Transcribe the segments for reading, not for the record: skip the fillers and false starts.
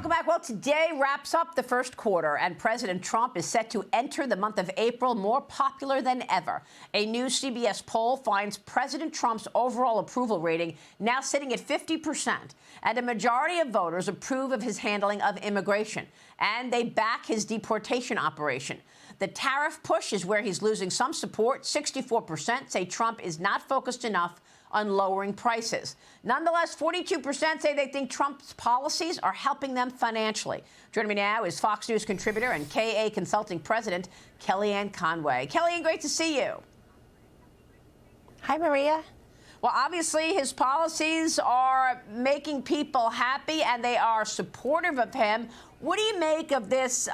Welcome back. Well, today wraps up the first quarter, and President Trump is set to enter the month of April more popular than ever. A new CBS poll finds President Trump's overall approval rating now sitting at 50%, and a majority of voters approve of his handling of immigration, and they back his deportation operation. The tariff push is where he's losing some support. 64% say Trump is not focused enough on lowering prices. Nonetheless, 42% say they think Trump's policies are helping them financially. Joining me now is Fox News contributor and KA Consulting president, Kellyanne Conway. Kellyanne, great to see you. Hi, Maria. Well, obviously, his policies are making people happy, and they are supportive of him. What do you make of this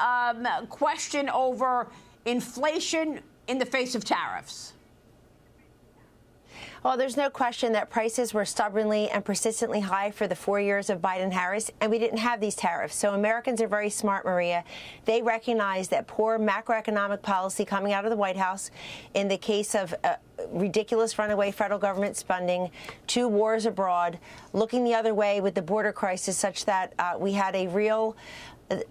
question over inflation in the face of tariffs? Well, there's no question that prices were stubbornly and persistently high for the 4 years of Biden-Harris, and we didn't have these tariffs. So Americans are very smart, Maria. They recognize that poor macroeconomic policy coming out of the White House in the case of ridiculous runaway federal government spending, 2 wars abroad, looking the other way with the border crisis such that we had a real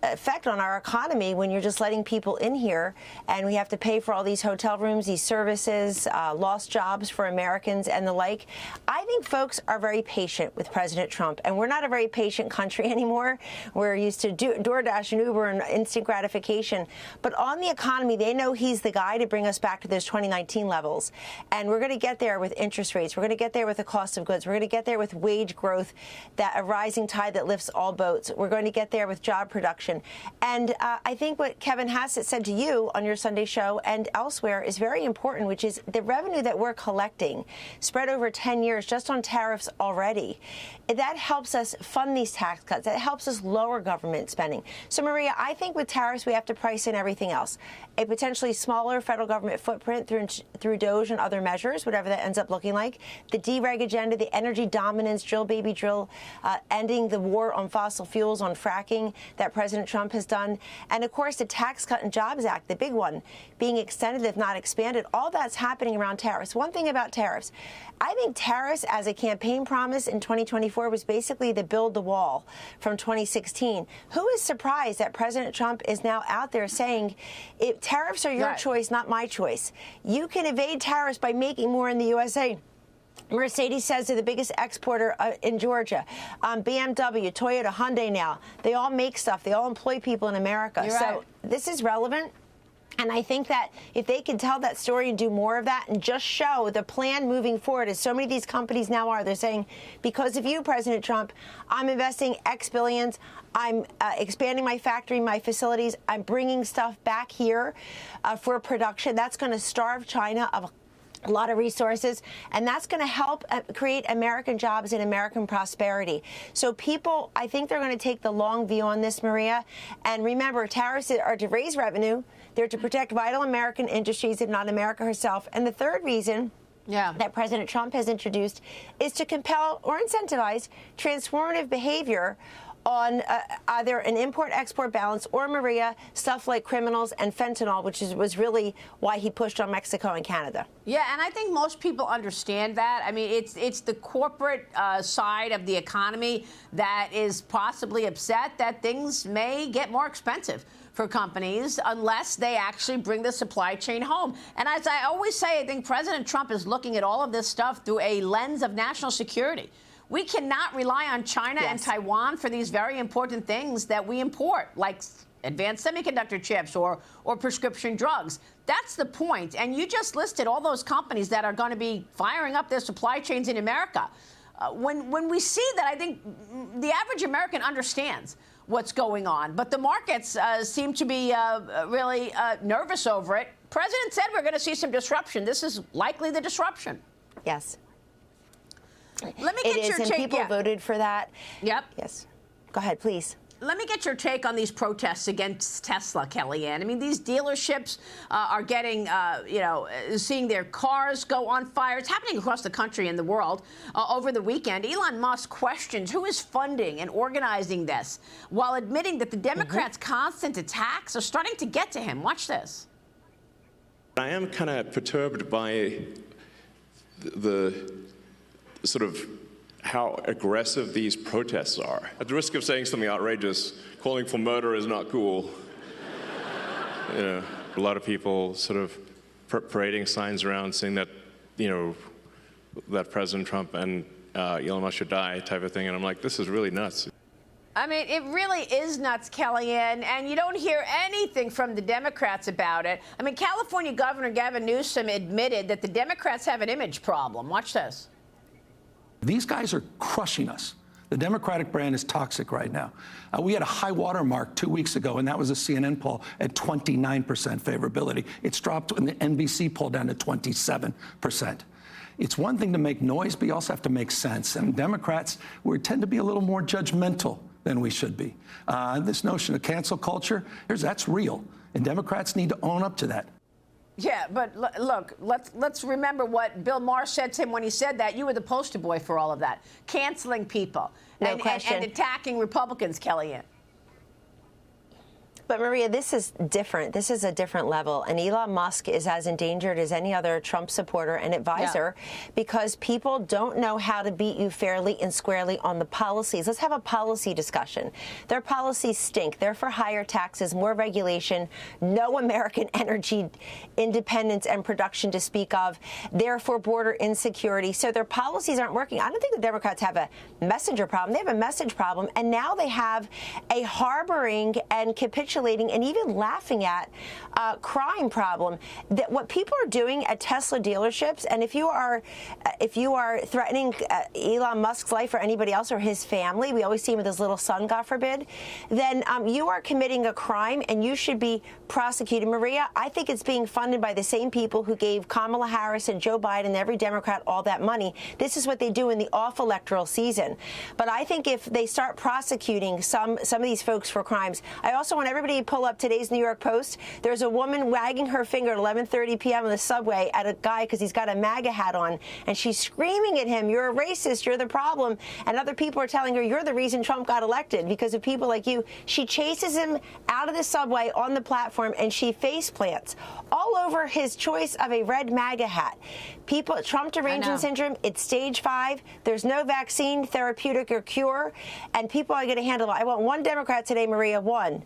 effect on our economy when you're just letting people in here and we have to pay for all these hotel rooms, these services, lost jobs for Americans and the like. I think folks are very patient with President Trump, and we're not a very patient country anymore. We're used to DoorDash and Uber and instant gratification. But on the economy, they know he's the guy to bring us back to those 2019 levels. And we're going to get there with interest rates. We're going to get there with the cost of goods. We're going to get there with wage growth, that a rising tide that lifts all boats. We're going to get there with job production. And I think what Kevin Hassett said to you on your Sunday show and elsewhere is very important, which is the revenue that we're collecting spread over 10 years just on tariffs already. That helps us fund these tax cuts. That helps us lower government spending. So, Maria, I think with tariffs, we have to price in everything else. A potentially smaller federal government footprint through DOGE and other measures, whatever that ends up looking like. The dereg agenda, the energy dominance, drill, baby, drill, ending the war on fossil fuels, on fracking that President Trump has done. And, of course, the Tax Cut and Jobs Act, the big one, being extended, if not expanded. All that's happening around tariffs. One thing about tariffs, I think tariffs as a campaign promise in 2024 was basically the build the wall from 2016. Who is surprised that President Trump is now out there saying tariffs are your choice, not my choice? You can evade tariffs by making more in the USA. Mercedes says they're the biggest exporter in Georgia. BMW, Toyota, Hyundai now. They all make stuff. They all employ people in America. So this is relevant. And I think that if they can tell that story and do more of that and just show the plan moving forward, as so many of these companies now are, they're saying, because of you, President Trump, I'm investing X billions. I'm expanding my factory, my facilities. I'm bringing stuff back here for production. That's going to starve China of a lot of resources, and that's going to help create American jobs and American prosperity. So people, I think they're going to take the long view on this, Maria. And remember, tariffs are to raise revenue. They're to protect vital American industries, if not America herself. And the third reason that President Trump has introduced is to compel or incentivize transformative behavior on either an import-export balance or, Maria, stuff like criminals and fentanyl, which was really why he pushed on Mexico and Canada. Yeah, and I think most people understand that. I mean, it's the corporate side of the economy that is possibly upset that things may get more expensive for companies unless they actually bring the supply chain home. And as I always say, I think President Trump is looking at all of this stuff through a lens of national security. We cannot rely on China and Taiwan for these very important things that we import, like advanced semiconductor chips or prescription drugs. That's the point. And you just listed all those companies that are going to be firing up their supply chains in America. When we see that, I think the average American understands what's going on. But the markets seem to be really nervous over it. President said we're going to see some disruption. This is likely the disruption. Yes. Let me get your take. And people voted for that. Yep. Yes. Go ahead, please. Let me get your take on these protests against Tesla, Kellyanne. I mean, these dealerships are getting, seeing their cars go on fire. It's happening across the country and the world over the weekend. Elon Musk questions who is funding and organizing this, while admitting that the Democrats' constant attacks are starting to get to him. Watch this. I am kind of perturbed by the sort of how aggressive these protests are. At the risk of saying something outrageous, calling for murder is not cool. You know, a lot of people sort of parading signs around saying that, you know, that President Trump and Elon Musk should die type of thing. And I'm like, this is really nuts. I mean, it really is nuts, Kellyanne, and you don't hear anything from the Democrats about it. I mean, California Governor Gavin Newsom admitted that the Democrats have an image problem. Watch this. These guys are crushing us. The Democratic brand is toxic right now. We had a high water mark 2 weeks ago, and that was a CNN poll at 29% favorability. It's dropped in the NBC poll down to 27%. It's one thing to make noise, but you also have to make sense. And Democrats, we tend to be a little more judgmental than we should be. This notion of cancel culture, that's real. And Democrats need to own up to that. Yeah, but look, let's remember what Bill Maher said to him when he said that. You were the poster boy for all of that. Canceling people No question. and attacking Republicans, Kellyanne. But, Maria, this is different. This is a different level. And Elon Musk is as endangered as any other Trump supporter and advisor because people don't know how to beat you fairly and squarely on the policies. Let's have a policy discussion. Their policies stink. They're for higher taxes, more regulation, no American energy independence and production to speak of. They're for border insecurity. So their policies aren't working. I don't think the Democrats have a messenger problem. They have a message problem. And now they have a harboring and capitulating and even laughing at crime problem. That what people are doing at Tesla dealerships, and if you are threatening Elon Musk's life or anybody else or his family, we always see him with his little son, God forbid, then you are committing a crime and you should be prosecuted. Maria, I think it's being funded by the same people who gave Kamala Harris and Joe Biden and every Democrat all that money. This is what they do in the off electoral season. But I think if they start prosecuting some of these folks for crimes, I also want everybody to pull up today's New York Post. There's a woman wagging her finger at 11:30 p.m. on the subway at a guy because he's got a MAGA hat on, and she's screaming at him, "You're a racist, you're the problem." And other people are telling her, "You're the reason Trump got elected because of people like you." She chases him out of the subway on the platform, and she face plants all over his choice of a red MAGA hat. People, Trump derangement syndrome, it's stage 5. There's no vaccine, therapeutic, or cure, and people are going to handle it. I want one Democrat today, Maria, one,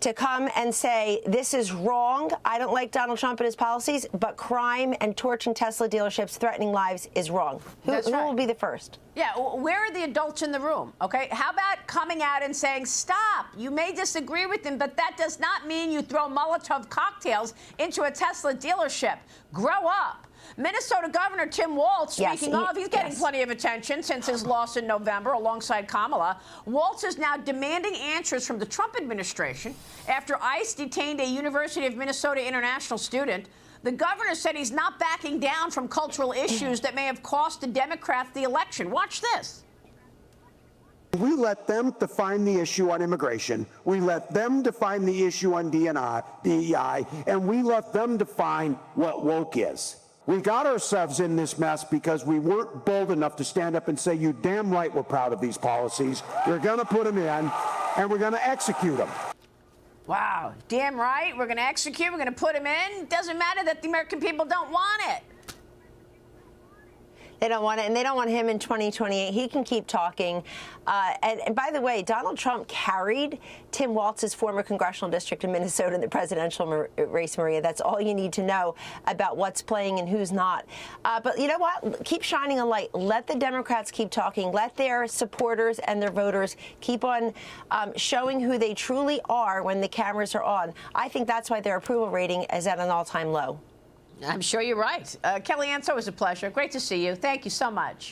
to come and say, this is wrong. I don't like Donald Trump and his policies, but crime and torching Tesla dealerships, threatening lives is wrong. Who will be the first? Yeah, where are the adults in the room, okay? How about coming out and saying, stop, you may disagree with him, but that does not mean you throw Molotov cocktails into a Tesla dealership. Grow up. Minnesota Governor Tim Walz, speaking of, he's getting plenty of attention since his loss in November alongside Kamala. Walz is now demanding answers from the Trump administration after ICE detained a University of Minnesota international student. The governor said he's not backing down from cultural issues that may have cost the Democrats the election. Watch this. We let them define the issue on immigration. We let them define the issue on DEI, and we let them define what woke is. We got ourselves in this mess because we weren't bold enough to stand up and say, you damn right we're proud of these policies. We're going to put them in, and we're going to execute them. Wow. Damn right. We're going to execute. We're going to put them in. It doesn't matter that the American people don't want it. They don't want it, and they don't want him in 2028. He can keep talking. And by the way, Donald Trump carried Tim Walz's former congressional district in Minnesota in the presidential race, Maria. That's all you need to know about what's playing and who's not. But you know what? Keep shining a light. Let the Democrats keep talking. Let their supporters and their voters keep on showing who they truly are when the cameras are on. I think that's why their approval rating is at an all-time low. I'm sure you're right. Kellyanne, it's always a pleasure. Great to see you. Thank you so much.